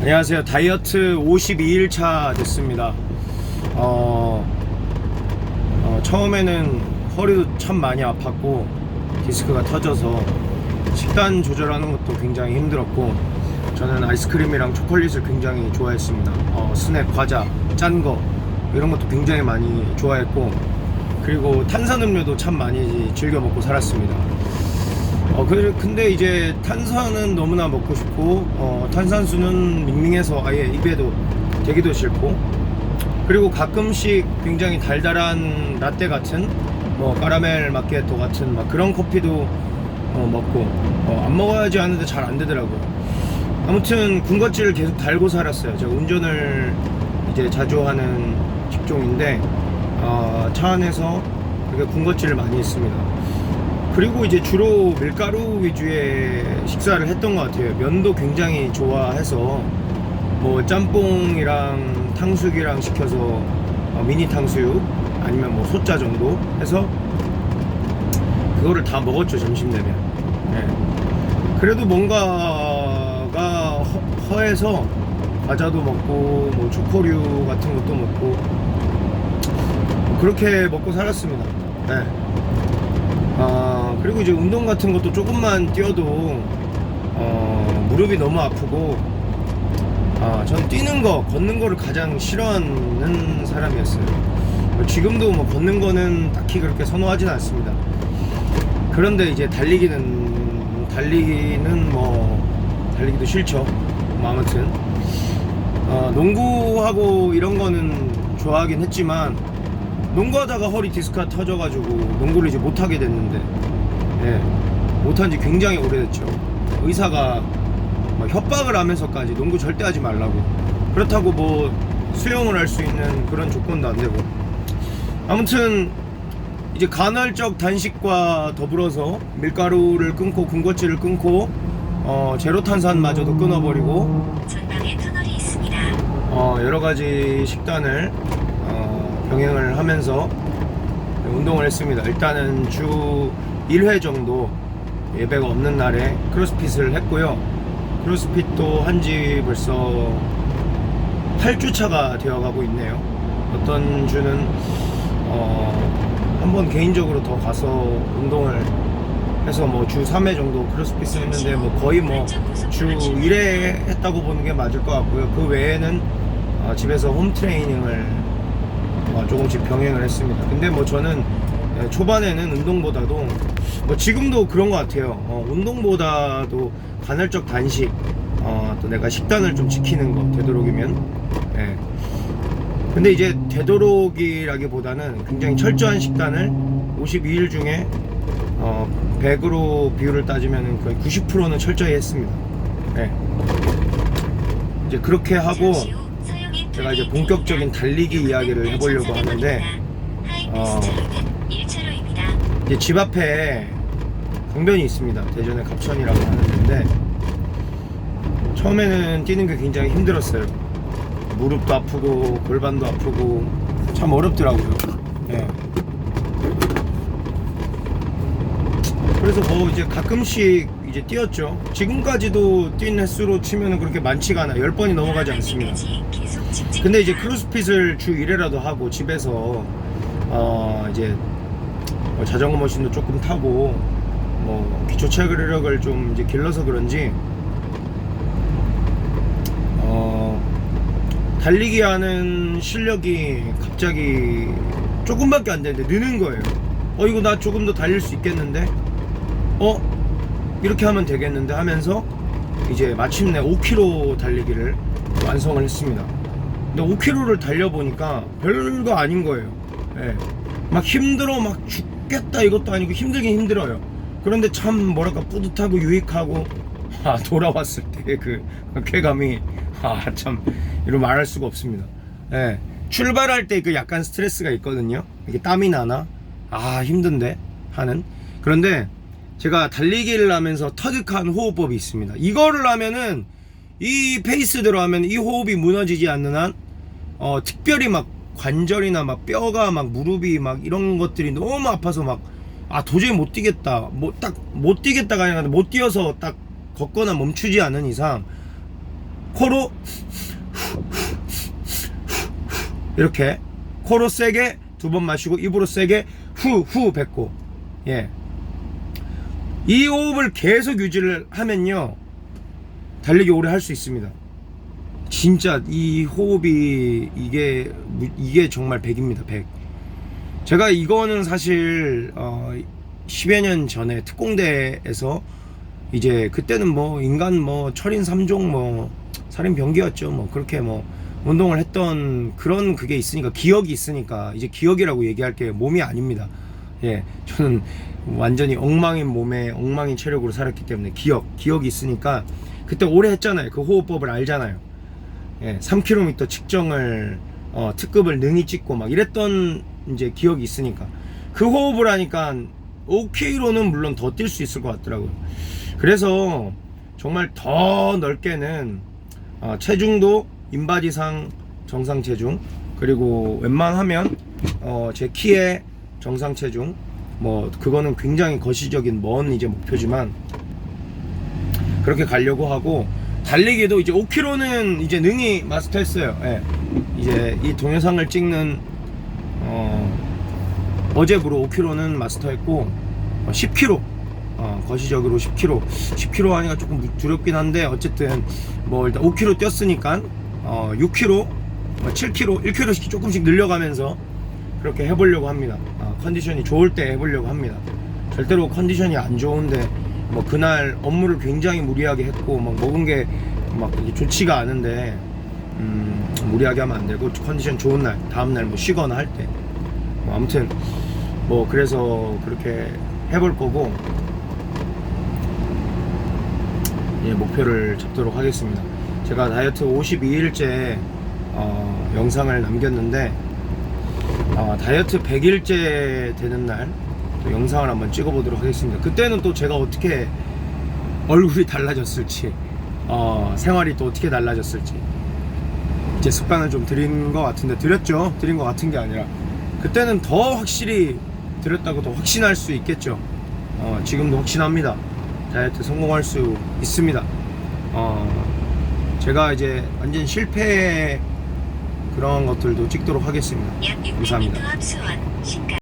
안녕하세요. 다이어트 52일차 됐습니다. 처음에는 허리도 참 많이 아팠고 디스크가 터져서 식단 조절하는 것도 굉장히 힘들었고, 저는 아이스크림이랑 초콜릿을 굉장히 좋아했습니다. 스낵, 과자, 짠 거 이런 것도 굉장히 많이 좋아했고, 그리고 탄산음료도 참 많이 즐겨 먹고 살았습니다. 근데 이제 탄산은 너무나 먹고 싶고, 탄산수는 밍밍해서 아예 입에도 대기도 싫고, 그리고 가끔씩 굉장히 달달한 라떼 같은 까라멜 마키아토 같은 그런 커피도 먹고, 안 먹어야지 하는데 잘 안 되더라고요. 아무튼 군것질을 계속 달고 살았어요. 제가 운전을 이제 자주 하는 직종인데, 차 안에서 그렇게 군것질을 많이 했습니다. 그리고 이제 주로 밀가루 위주의 식사를 했던 것 같아요. 면도 굉장히 좋아해서 짬뽕이랑 탕수육이랑 시켜서 미니 탕수육 아니면 소짜 정도 해서 그거를 다 먹었죠, 점심 되면. 네. 그래도 뭔가가 허해서 과자도 먹고 초코류 같은 것도 먹고 그렇게 먹고 살았습니다. 네. 그리고 이제 운동 같은 것도 조금만 뛰어도 무릎이 너무 아프고, 전 뛰는 거, 걷는 거를 가장 싫어하는 사람이었어요. 지금도 걷는 거는 딱히 그렇게 선호하진 않습니다. 그런데 이제 달리기는 달리기도 싫죠. 아무튼 농구하고 이런 거는 좋아하긴 했지만, 농구하다가 허리 디스크가 터져가지고 농구를 이제 못하게 됐는데, 못한 지 굉장히 오래됐죠. 의사가 협박을 하면서까지 농구 절대 하지 말라고, 그렇다고 수영을 할 수 있는 그런 조건도 안 되고, 아무튼 이제 간헐적 단식과 더불어서 밀가루를 끊고 군것질을 끊고 제로탄산마저도 끊어버리고 전방에 터널이 있습니다. 여러가지 식단을 병행을 하면서 운동을 했습니다. 일단은 주 1회 정도 예배가 없는 날에 크로스핏을 했고요. 크로스핏도 한지 벌써 8주차가 되어가고 있네요. 어떤 주는 한번 개인적으로 더 가서 운동을 해서 주 3회 정도 크로스핏을 했는데 거의 주 1회 했다고 보는 게 맞을 것 같고요. 그 외에는 집에서 홈 트레이닝을 조금씩 병행을 했습니다. 근데 저는 초반에는 운동보다도 지금도 그런 것 같아요. 운동보다도 간헐적 단식, 또 내가 식단을 좀 지키는 거, 되도록이면. 근데 이제 되도록이라기보다는 굉장히 철저한 식단을 52일 중에 100으로 비율을 따지면 거의 90%는 철저히 했습니다. 이제 그렇게 하고 제가 이제 본격적인 달리기 이야기를 해보려고 하는데, 이제 집 앞에 강변이 있습니다. 대전의 갑천이라고 하는 데인데, 처음에는 뛰는 게 굉장히 힘들었어요. 무릎도 아프고 골반도 아프고 참 어렵더라고요. 그래서 이제 가끔씩 이제 뛰었죠. 지금까지도 뛴 횟수로 치면은 그렇게 많지가 않아요. 10번이 넘어가지 않습니다. 근데 이제 크로스핏을 주 1회라도 하고 집에서 이제 자전거 머신도 조금 타고 기초 체력을 좀 이제 길러서 그런지 달리기 하는 실력이 갑자기 조금밖에 안 되는데 느는 거예요. 이거 나 조금 더 달릴 수 있겠는데? 이렇게 하면 되겠는데 하면서 이제 마침내 5km 달리기를 완성을 했습니다. 근데 5km를 달려보니까 별거 아닌 거예요. 막 힘들어, 막 죽겠다 이것도 아니고 힘들긴 힘들어요. 그런데 참 뿌듯하고 유익하고, 돌아왔을 때 그 쾌감이 참 이런 말할 수가 없습니다. 출발할 때 그 약간 스트레스가 있거든요. 이게 땀이 나나 힘든데 하는. 그런데 제가 달리기를 하면서 터득한 호흡법이 있습니다. 이거를 하면은, 이 페이스대로 하면 이 호흡이 무너지지 않는 한 특별히 관절이나 뼈가 무릎이 이런 것들이 너무 아파서 도저히 못 뛰겠다, 못 뛰겠다가 아니라 못 뛰어서 딱 걷거나 멈추지 않은 이상 코로 이렇게 코로 세게 2번 마시고 입으로 세게 후 뱉고, 예, 이 호흡을 계속 유지를 하면요 달리기 오래 할 수 있습니다. 진짜 이 호흡이 이게 정말 100입니다. 100. 제가 이거는 사실 10여 년 전에 특공대에서 이제 그때는 뭐 인간 뭐 철인 3종 뭐 살인 병기였죠. 뭐 그렇게 뭐 운동을 했던 그런 그게 있으니까, 기억이 있으니까 이제 기억이라고 얘기할게요. 몸이 아닙니다. 예, 저는 완전히 엉망인 몸에 엉망인 체력으로 살았기 때문에 기억이 있으니까 그때 오래 했잖아요. 그 호흡법을 알잖아요. 예, 3km 측정을 특급을 능히 찍고 막 이랬던 이제 기억이 있으니까 그 호흡을 하니까 5km는 물론 더 뛸 수 있을 것 같더라고요. 그래서 정말 더 넓게는 체중도 인바디상 정상 체중, 그리고 웬만하면 제 키의 정상 체중, 뭐 그거는 굉장히 거시적인 먼 이제 목표지만 그렇게 가려고 하고, 달리기도 이제 5km는 이제 능히 마스터했어요. 예. 이제 이 동영상을 찍는 어제부로 5km는 마스터했고, 10km 거시적으로 10km 하니까 조금 두렵긴 한데, 어쨌든 뭐 일단 5km 뛰었으니까 6km, 7km, 1km씩 조금씩 늘려가면서 그렇게 해보려고 합니다. 컨디션이 좋을 때 해보려고 합니다. 절대로 컨디션이 안 좋은데 뭐 그날 업무를 굉장히 무리하게 했고 막 먹은 게 막 좋지가 않은데 무리하게 하면 안 되고, 컨디션 좋은 날, 다음날 뭐 쉬거나 할 때 아무튼 뭐 그래서 그렇게 해볼 거고, 예, 목표를 잡도록 하겠습니다. 제가 다이어트 52일째 영상을 남겼는데 다이어트 100일째 되는 날 또 영상을 한번 찍어보도록 하겠습니다. 그때는 또 제가 어떻게 얼굴이 달라졌을지, 생활이 또 어떻게 달라졌을지, 이제 습관을 좀 들인 것 같은데, 들인 것 같은 게 아니라 그때는 더 확실히 들였다고 더 확신할 수 있겠죠. 지금도 확신합니다. 다이어트 성공할 수 있습니다. 제가 이제 완전 실패 그런 것들도 찍도록 하겠습니다. 약 600m 감사합니다. 앞 수원 신갈